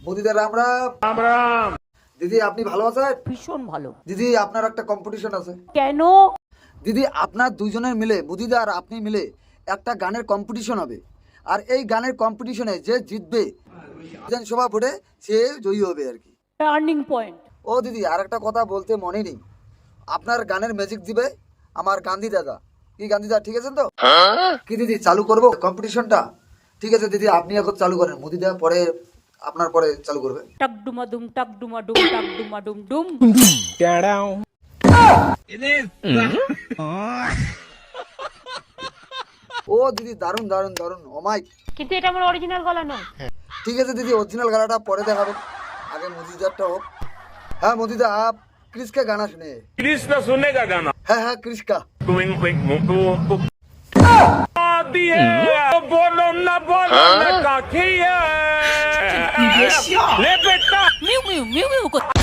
মোদিদা রাম রাম। রাম রাম। দিদি আপনি ভালো আছেন? ভীষণ ভালো। দিদি আপনার একটা কম্পিটিশন আছে। কেন? দিদি আপনার দুইজনের মিলে, মোদিদা আর আপনি মিলে একটা গানের কম্পিটিশন হবে। আর এই গানের কম্পিটিশনে যে জিতবে বিধানসভা ভোটে সে জয়ী হবে আর কি। Turning point. ও দিদি আর একটা কথা বলতে মনে নেই, আপনার গানের ম্যাজিক দিবে আমার গান্ধী দাদা। কি গান্ধী দাদা ঠিক আছেন তো? কি দিদি চালু করবো কম্পিটিশনটা? ঠিক আছে দিদি আপনি এখন চালু করেন, মোদিদা পরে আপনার পরে চালু করবে। টাক ডুমা ডুম টাক ডুমা ডুম টাক ডুমা ডুম ডুম। ও দিদি দারুন দারুন দারুন, ও মাই। কিন্তু এটা আমার অরিজিনাল গলা নয়। ঠিক আছে দিদি অরিজিনাল গানাটা পরে দেখাবেন, আগে মোদিদারটা হোক। হ্যাঁ মোদিদা आप क्रिस का गाना सुने। क्रिस का सुनने का गाना। हाँ हाँ क्रिस का। बोलो ना काकी है। ले बेटा। মিউ মিউ মিউ মিউ করছে।